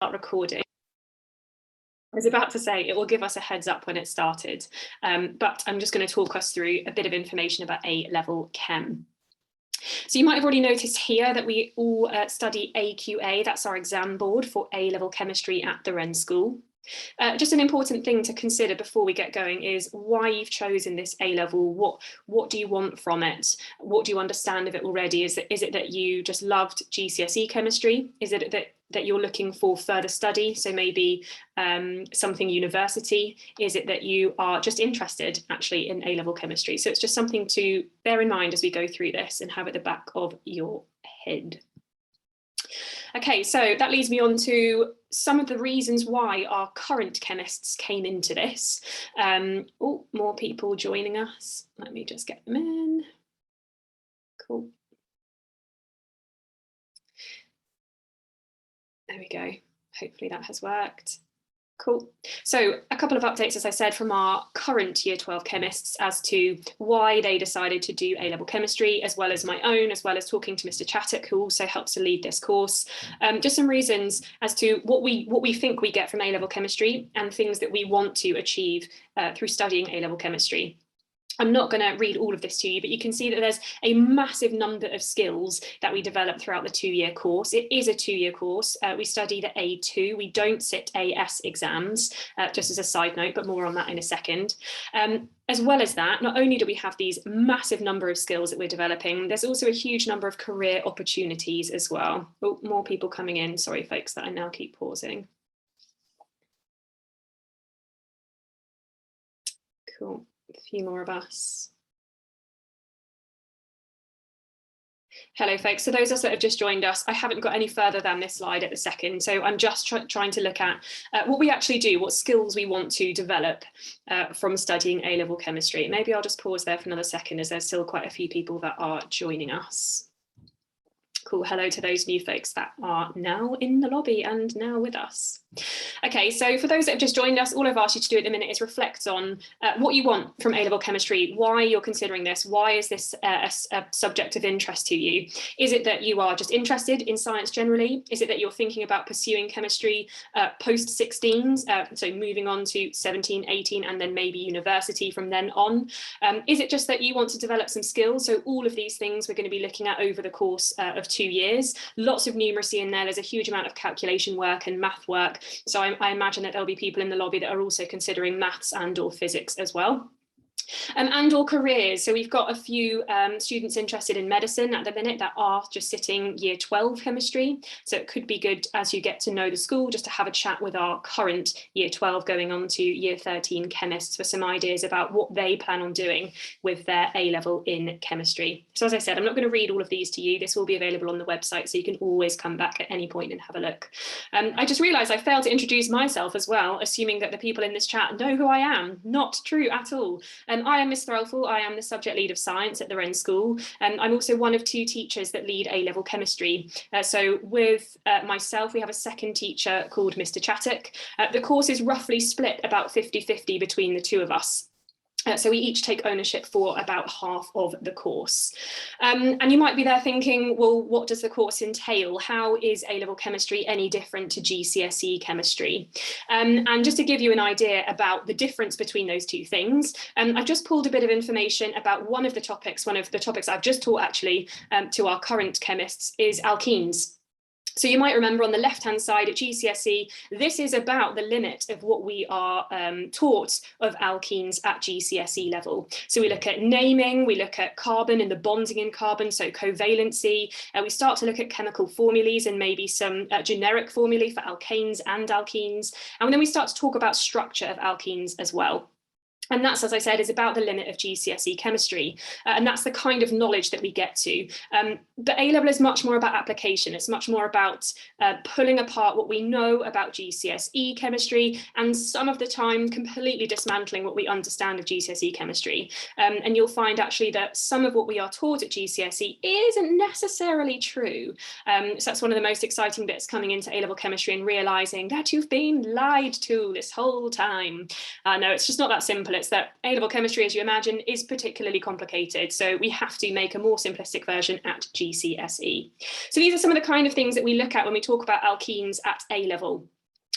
recording. I was about to say it will give us a heads up when it started, but I'm just going to talk us through a bit of information about A-level Chem. So you might have already noticed here that we all study AQA, that's our exam board for A-level chemistry at the Wren School. Just an important thing to consider before we get going is why you've chosen this A-level. What do you want from it? What do you understand of it already? Is it that you just loved GCSE chemistry? Is it that you're looking for further study, so maybe something university? Is it that you are just interested actually in A-level chemistry? So it's just something to bear in mind as we go through this and have at the back of your head. Okay, so that leads me on to some of the reasons why our current chemists came into this. Oh, more people joining us. Let me just get them in. Cool. There we go. Hopefully that has worked. Cool. So a couple of updates, as I said, from our current Year 12 chemists as to why they decided to do A-level chemistry, as well as my own, as well as talking to Mr. Chattock, who also helps to lead this course. Just some reasons as to what we think we get from A-level chemistry and things that we want to achieve through studying A-level chemistry. I'm not going to read all of this to you, but you can see that there's a massive number of skills that we develop throughout the 2-year course. It is a 2-year course. We study the A2. We don't sit AS exams, just as a side note, but more on that in a second. As well as that, not only do we have these massive number of skills that we're developing, there's also a huge number of career opportunities as well. Oh, more people coming in. Sorry, folks, that I now keep pausing. Cool. A few more of us. Hello, folks. So those of us that have just joined us, I haven't got any further than this slide at the second. So I'm just trying to look at what we actually do, what skills we want to develop from studying A-level chemistry. Maybe I'll just pause there for another second, as there's still quite a few people that are joining us. Cool. Hello to those new folks that are now in the lobby and now with us. Okay, so for those that have just joined us, all I've asked you to do at the minute is reflect on what you want from A-level chemistry, why you're considering this, why is this a subject of interest to you? Is it that you are just interested in science generally? Is it that you're thinking about pursuing chemistry post-16s, so moving on to 17, 18, and then maybe university from then on? Is it just that you want to develop some skills? So all of these things we're going to be looking at over the course of 2 years. Lots of numeracy in there. There's a huge amount of calculation work and math work. So I imagine that there'll be people in the lobby that are also considering maths and or physics as well. And or careers. So we've got a few students interested in medicine at the minute that are just sitting Year 12 chemistry. So it could be good as you get to know the school just to have a chat with our current Year 12 going on to Year 13 chemists for some ideas about what they plan on doing with their A-level in chemistry. So as I said, I'm not going to read all of these to you. This will be available on the website, so you can always come back at any point and have a look. I just realised I failed to introduce myself as well, assuming that the people in this chat know who I am. Not true at all. I am Miss Threlfall. I am the subject lead of science at the Wren School. I'm also one of 2 teachers that lead A-level chemistry. So with myself, we have a second teacher called Mr. Chattock. The course is roughly split about 50-50 between the 2 of us. So we each take ownership for about half of the course. And you might be there thinking, well, what does the course entail? How is A-level chemistry any different to GCSE chemistry? And just to give you an idea about the difference between those 2 things, I've just pulled a bit of information about one of the topics I've just taught actually to our current chemists is alkenes. So you might remember on the left-hand side at GCSE, this is about the limit of what we are taught of alkenes at GCSE level. So we look at naming, we look at carbon and the bonding in carbon, so covalency. We start to look at chemical formulas and maybe some generic formulae for alkanes and alkenes. And then we start to talk about structure of alkenes as well. And that's, as I said, is about the limit of GCSE chemistry. And that's the kind of knowledge that we get to. But A-level is much more about application. It's much more about pulling apart what we know about GCSE chemistry and some of the time completely dismantling what we understand of GCSE chemistry. And you'll find actually that some of what we are taught at GCSE isn't necessarily true. So that's one of the most exciting bits coming into A-level chemistry and realising that you've been lied to this whole time. No, it's just not that simple. pamphlets that A-level chemistry, as you imagine, is particularly complicated. So we have to make a more simplistic version at GCSE. So these are some of the kind of things that we look at when we talk about alkenes at A-level.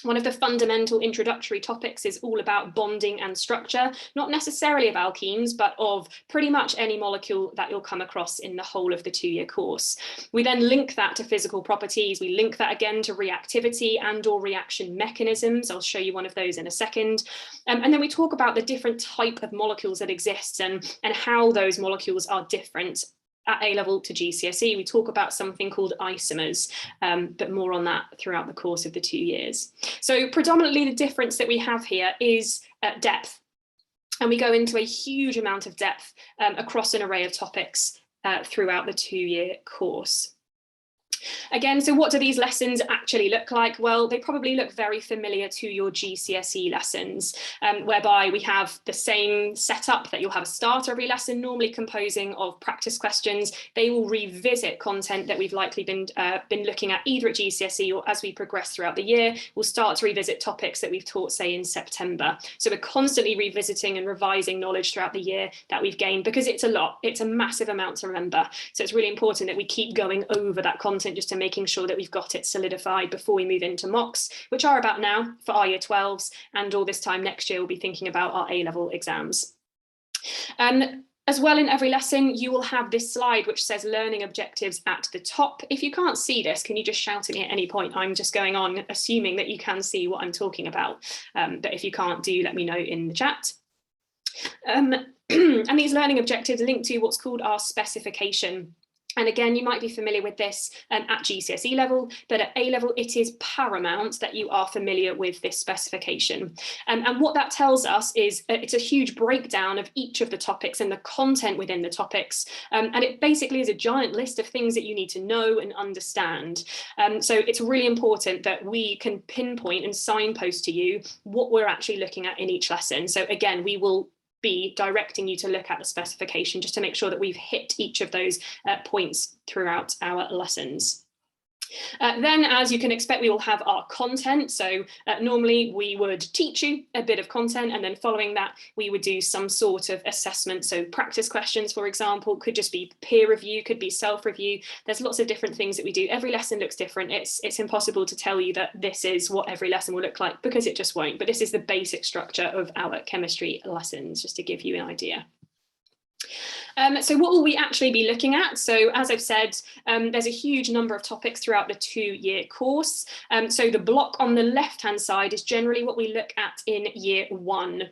One of the fundamental introductory topics is all about bonding and structure, not necessarily of alkenes, but of pretty much any molecule that you'll come across in the whole of the 2-year course. We then link that to physical properties. We link that again to reactivity and or reaction mechanisms. I'll show you one of those in a second. And then we talk about the different type of molecules that exist and how those molecules are different at A-level to GCSE. We talk about something called isomers, but more on that throughout the course of the 2 years. So predominantly the difference that we have here is depth. And we go into a huge amount of depth across an array of topics throughout the 2-year course. Again, so what do these lessons actually look like? Well, they probably look very familiar to your GCSE lessons, whereby we have the same setup that you'll have a start every lesson, normally composing of practice questions. They will revisit content that we've likely been looking at either at GCSE or as we progress throughout the year. We'll start to revisit topics that we've taught, say, in September. So we're constantly revisiting and revising knowledge throughout the year that we've gained, because it's a lot. It's a massive amount to remember. So it's really important that we keep going over that content just to making sure that we've got it solidified before we move into mocks, which are about now for our year 12s, and all this time next year we'll be thinking about our A-level exams. As well, in every lesson, you will have this slide which says learning objectives at the top. If you can't see this, can you just shout at me at any point? I'm just going on assuming that you can see what I'm talking about. But if you can't, do let me know in the chat. And these learning objectives link to what's called our specification. And again, you might be familiar with this at GCSE level, but at A-level, it is paramount that you are familiar with this specification. And what that tells us is it's a huge breakdown of each of the topics and the content within the topics. And it basically is a giant list of things that you need to know and understand. So it's really important that we can pinpoint and signpost to you what we're actually looking at in each lesson. So again, we will be directing you to look at the specification just to make sure that we've hit each of those points throughout our lessons. Then, as you can expect, we will have our content. So normally we would teach you a bit of content, and then following that, we would do some sort of assessment. So practice questions, for example, could just be peer review, could be self-review. There's lots of different things that we do. Every lesson looks different. It's impossible to tell you that this is what every lesson will look like, because it just won't. But this is the basic structure of our chemistry lessons, just to give you an idea. So what will we actually be looking at? So as I've said, there's a huge number of topics throughout the 2-year course. So the block on the left-hand side is generally what we look at in year 1.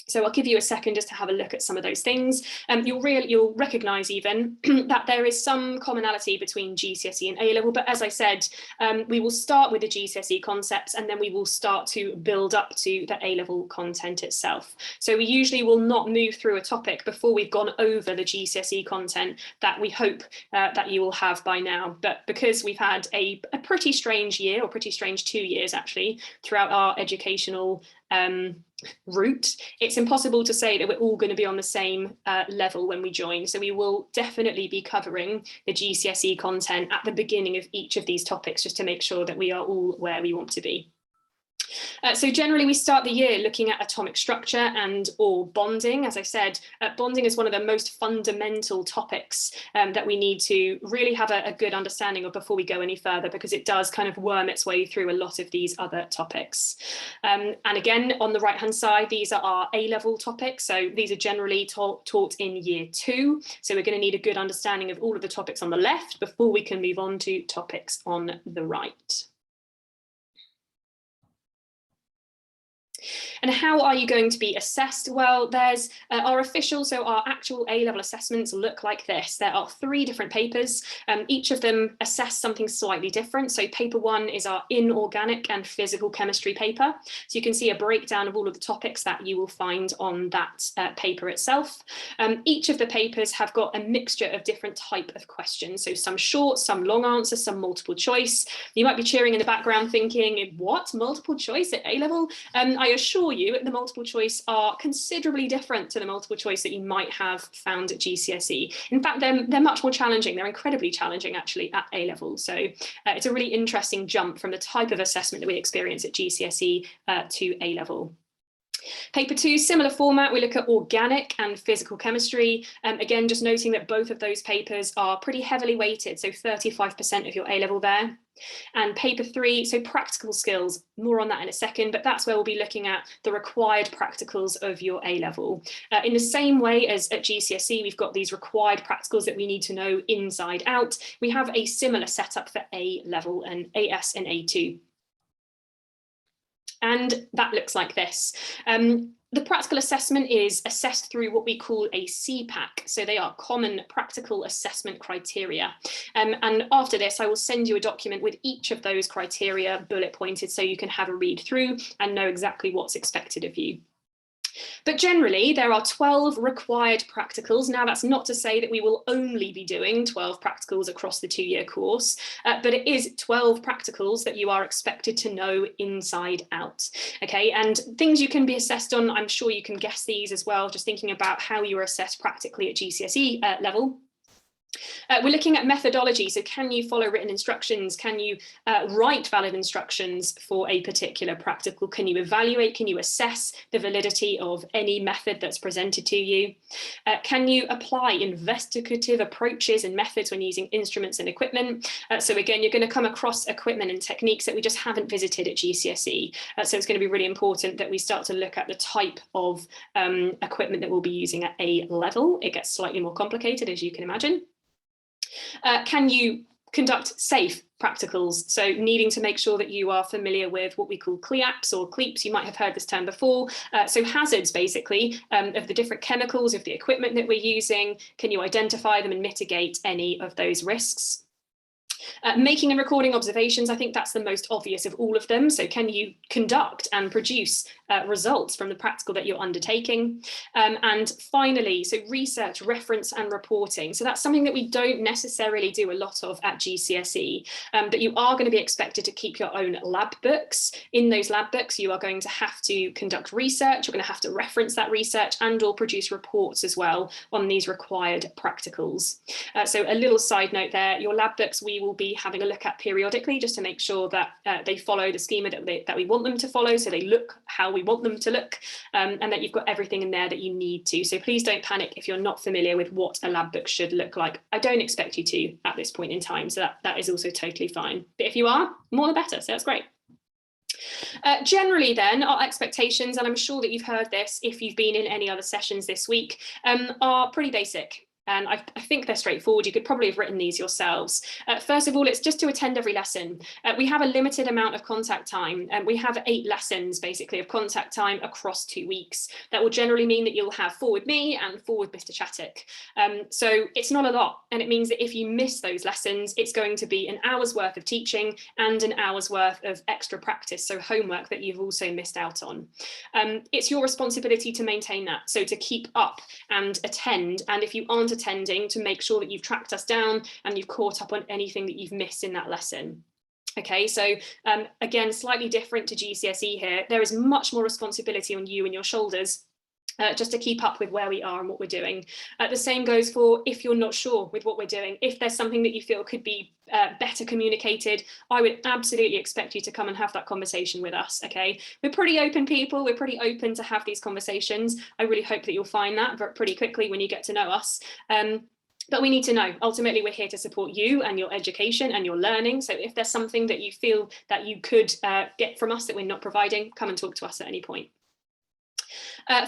So I'll give you a second just to have a look at some of those things. You'll recognise even that there is some commonality between GCSE and A-level, but as I said, we will start with the GCSE concepts and then we will start to build up to the A-level content itself. So we usually will not move through a topic before we've gone over the GCSE content that we hope that you will have by now. But because we've had a pretty strange year, or pretty strange 2 years actually, throughout our educational route, it's impossible to say that we're all going to be on the same level when we join. So we will definitely be covering the GCSE content at the beginning of each of these topics, just to make sure that we are all where we want to be. So generally we start the year looking at atomic structure and or bonding. As I said, bonding is one of the most fundamental topics that we need to really have a good understanding of before we go any further, because it does kind of worm its way through a lot of these other topics. And again, on the right hand side, these are our A-level topics. So these are generally taught in year 2. So we're going to need a good understanding of all of the topics on the left before we can move on to topics on the right. And how are you going to be assessed? Well, there's our official, so our actual A-level assessments look like this. There are 3 different papers. Each of them assess something slightly different. So paper 1 is our inorganic and physical chemistry paper. So you can see a breakdown of all of the topics that you will find on that paper itself. Each of the papers have got a mixture of different type of questions. So some short, some long answers, some multiple choice. You might be cheering in the background thinking, what, multiple choice at A-level? I assure you the multiple choice are considerably different to the multiple choice that you might have found at GCSE. In fact, they're much more challenging. They're incredibly challenging actually at A-level. So it's a really interesting jump from the type of assessment that we experience at GCSE to A-level. Paper 2, similar format, we look at organic and physical chemistry. Again, just noting that both of those papers are pretty heavily weighted, so 35% of your A-level there. And paper 3, so practical skills, more on that in a second, but that's where we'll be looking at the required practicals of your A-level. In the same way as at GCSE, we've got these required practicals that we need to know inside out. We have a similar setup for A-level and AS and A2. And that looks like this. The practical assessment is assessed through what we call a CPAC. So they are common practical assessment criteria. And after this, I will send you a document with each of those criteria bullet pointed so you can have a read through and know exactly what's expected of you. But generally, there are 12 required practicals. Now, that's not to say that we will only be doing 12 practicals across the 2-year course, but it is 12 practicals that you are expected to know inside out. Okay, and things you can be assessed on, I'm sure you can guess these as well, just thinking about how you are assessed practically at GCSE level. We're looking at methodology. So can you follow written instructions? Can you write valid instructions for a particular practical? Can you evaluate? Can you assess the validity of any method that's presented to you? Can you apply investigative approaches and methods when using instruments and equipment? So again, you're going to come across equipment and techniques that we just haven't visited at GCSE. So it's going to be really important that we start to look at the type of equipment that we'll be using at A level. It gets slightly more complicated, as you can imagine. Can you conduct safe practicals? So needing to make sure that you are familiar with what we call CLEAPs or CLEAPs. You might have heard this term before. So hazards, basically, of the different chemicals, of the equipment that we're using. Can you identify them and mitigate any of those risks? Making and recording observations, I think that's the most obvious of all of them. So can you conduct and produce results from the practical that you're undertaking? And finally, so research, reference and reporting. So that's something that we don't necessarily do a lot of at GCSE, but you are going to be expected to keep your own lab books. In those lab books, you are going to have to conduct research. You're going to have to reference that research and or produce reports as well on these required practicals. So a little side note there, your lab books, we will be having a look at periodically just to make sure that they follow the schema that we want them to follow, so they look how we want them to look, and that you've got everything in there that you need to. So please don't panic if you're not familiar with what a lab book should look like. I don't expect you to at this point in time, so that is also totally fine. But if you are, more the better, so that's great. Generally then, our expectations, and I'm sure that you've heard this if you've been in any other sessions this week, are pretty basic. And I think they're straightforward. You could probably have written these yourselves. First of all, it's just to attend every lesson. We have a limited amount of contact time, and we have 8 lessons basically of contact time across 2 weeks. That will generally mean that you'll have 4 with me and 4 with Mr. Chattock. So it's not a lot, and it means that if you miss those lessons, it's going to be an hour's worth of teaching and an hour's worth of extra practice, so homework that you've also missed out on. It's your responsibility to maintain that, so to keep up and attend, and if you aren't attending, to make sure that you've tracked us down and you've caught up on anything that you've missed in that lesson. Okay, so again, slightly different to GCSE here. There is much more responsibility on you and your shoulders just to keep up with where we are and what we're doing. The same goes for if you're not sure with what we're doing. If there's something that you feel could be better communicated, I would absolutely expect you to come and have that conversation with us, okay? We're pretty open people, we're pretty open to have these conversations. I really hope that you'll find that pretty quickly when you get to know us. But we need to know, ultimately, we're here to support you and your education and your learning. So if there's something that you feel that you could get from us that we're not providing, come and talk to us at any point.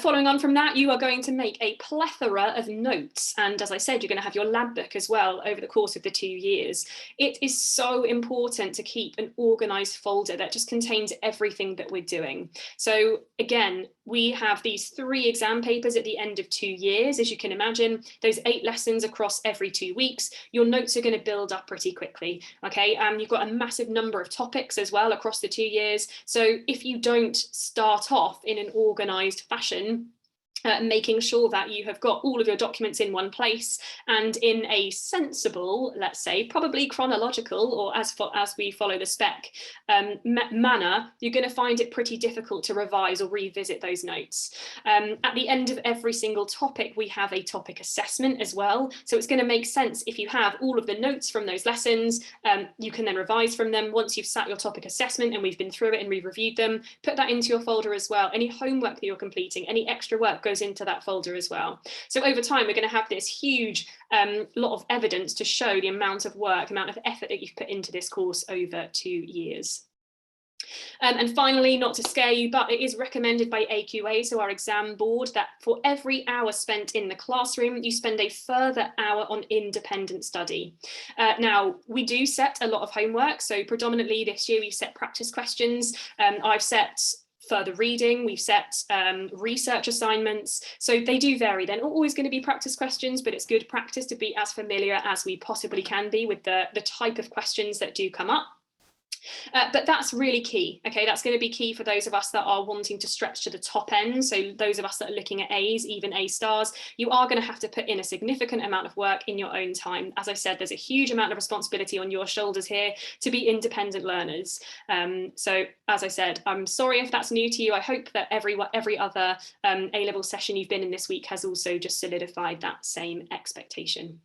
Following on from that, you are going to make a plethora of notes. And as I said, you're going to have your lab book as well over the course of the 2 years. It is so important to keep an organized folder that just contains everything that we're doing. So again, we have these 3 exam papers at the end of 2 years. As you can imagine, those 8 lessons across every 2 weeks, your notes are going to build up pretty quickly. Okay, you've got a massive number of topics as well across the 2 years. So if you don't start off in an organized fashion, making sure that you have got all of your documents in one place and in a sensible, let's say, probably chronological, or as we follow the spec, manner, you're going to find it pretty difficult to revise or revisit those notes. At the end of every single topic, we have a topic assessment as well. So it's going to make sense if you have all of the notes from those lessons, you can then revise from them. Once you've sat your topic assessment and we've been through it and we've reviewed them, put that into your folder as well. Any homework that you're completing, any extra work goes into that folder as well. So over time, we're going to have this huge lot of evidence to show the amount of work, amount of effort that you've put into this course over 2 years. And finally, not to scare you, but it is recommended by AQA, so our exam board, that for every hour spent in the classroom, you spend a further hour on independent study. Now, we do set a lot of homework, so predominantly this year we've set practice questions. I've set further reading, we've set research assignments, so they do vary. They're not always going to be practice questions, but it's good practice to be as familiar as we possibly can be with the type of questions that do come up. But that's really key. Okay, that's going to be key for those of us that are wanting to stretch to the top end. So those of us that are looking at A's, even A stars, you are going to have to put in a significant amount of work in your own time. As I said, there's a huge amount of responsibility on your shoulders here to be independent learners. So as I said, I'm sorry if that's new to you. I hope that every other A-level session you've been in this week has also just solidified that same expectation.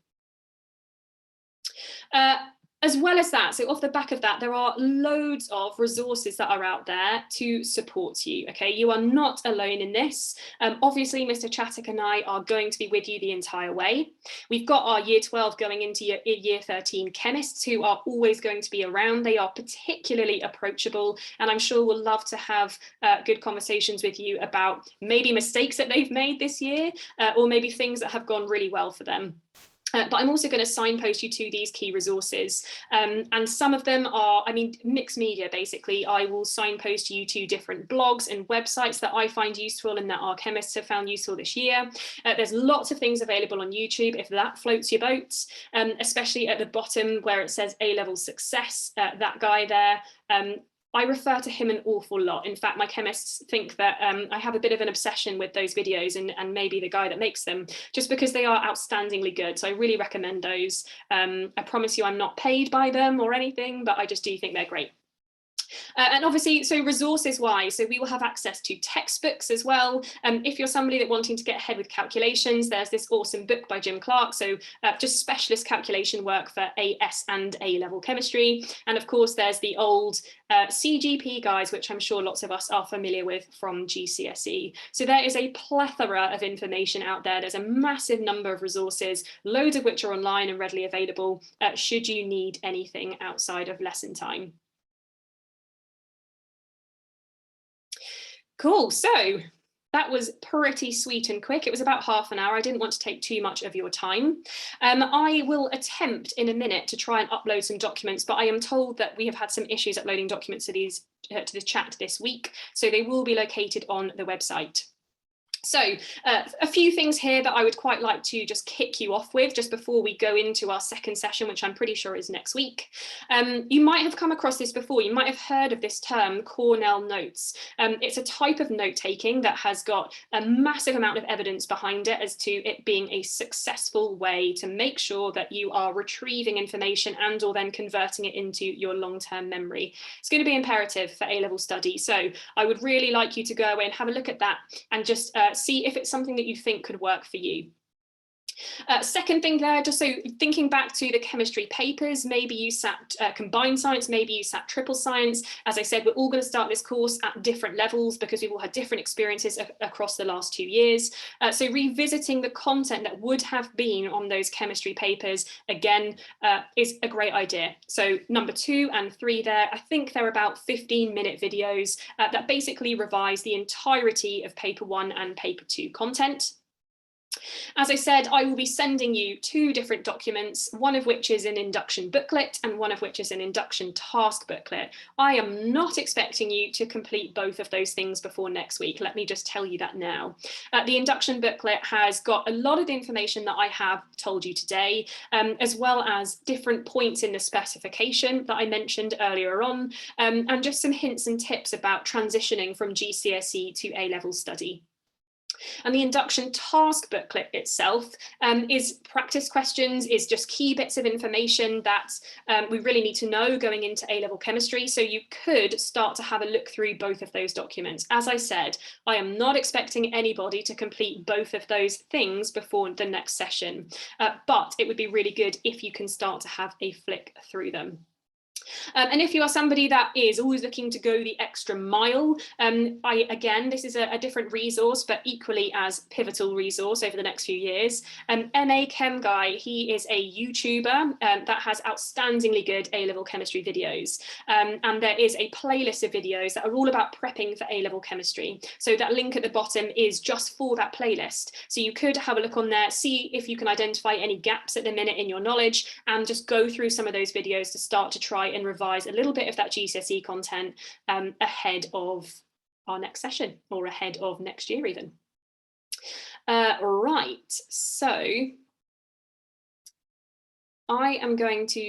As well as that, so off the back of that, there are loads of resources that are out there to support you, okay? You are not alone in this. Obviously, Mr. Chattock and I are going to be with you the entire way. We've got our Year 12 going into Year 13 chemists who are always going to be around. They are particularly approachable, and I'm sure we'll love to have good conversations with you about maybe mistakes that they've made this year, or maybe things that have gone really well for them. But I'm also going to signpost you to these key resources. And some of them are, I mean, mixed media, basically. I will signpost you to different blogs and websites that I find useful and that our chemists have found useful this year. There's lots of things available on YouTube if that floats your boat, especially at the bottom where it says A-level success, that guy there. I refer to him an awful lot. In fact, my chemists think that I have a bit of an obsession with those videos and maybe the guy that makes them, just because they are outstandingly good. So I really recommend those. I promise you I'm not paid by them or anything, but I just do think they're great. And obviously, so resources wise, so we will have access to textbooks as well. If you're somebody that wanting to get ahead with calculations, there's this awesome book by Jim Clark. So just specialist calculation work for AS and A-level chemistry. And of course, there's the old CGP guides, which I'm sure lots of us are familiar with from GCSE. So there is a plethora of information out there. There's a massive number of resources, loads of which are online and readily available, should you need anything outside of lesson time. Cool, so that was pretty sweet and quick. It was about half an hour. I didn't want to take too much of your time. I will attempt in a minute to try and upload some documents, but I am told that we have had some issues uploading documents to the chat this week, so they will be located on the website. So a few things here that I would quite like to just kick you off with just before we go into our second session, which I'm pretty sure is next week. You might have come across this before. You might have heard of this term, Cornell notes. It's a type of note taking that has got a massive amount of evidence behind it as to it being a successful way to make sure that you are retrieving information and or then converting it into your long-term memory. It's going to be imperative for A-level study. So I would really like you to go away and have a look at that and just see if it's something that you think could work for you. Second thing there, just so thinking back to the chemistry papers, maybe you sat combined science, maybe you sat triple science. As I said, we're all going to start this course at different levels because we've all had different experiences across the last 2 years. So revisiting the content that would have been on those chemistry papers, again, is a great idea. So number 2 and 3 there, I think they're about 15-minute videos that basically revise the entirety of paper 1 and paper 2 content. As I said, I will be sending you 2 different documents, one of which is an induction booklet and one of which is an induction task booklet. I am not expecting you to complete both of those things before next week. Let me just tell you that now. The induction booklet has got a lot of the information that I have told you today, as well as different points in the specification that I mentioned earlier on, and just some hints and tips about transitioning from GCSE to A-level study. And the induction task booklet itself is practice questions, is just key bits of information that we really need to know going into A-level chemistry. So you could start to have a look through both of those documents. As I said, I am not expecting anybody to complete both of those things before the next session, but it would be really good if you can start to have a flick through them. And if you are somebody that is always looking to go the extra mile, again, this is a different resource, but equally as pivotal resource over the next few years. MA Chem Guy, he is a YouTuber that has outstandingly good A-level chemistry videos. And there is a playlist of videos that are all about prepping for A-level chemistry. So that link at the bottom is just for that playlist. So you could have a look on there, see if you can identify any gaps at the minute in your knowledge, and just go through some of those videos to start to try and revise a little bit of that GCSE content ahead of our next session, or ahead of next year even. Right, so I am going to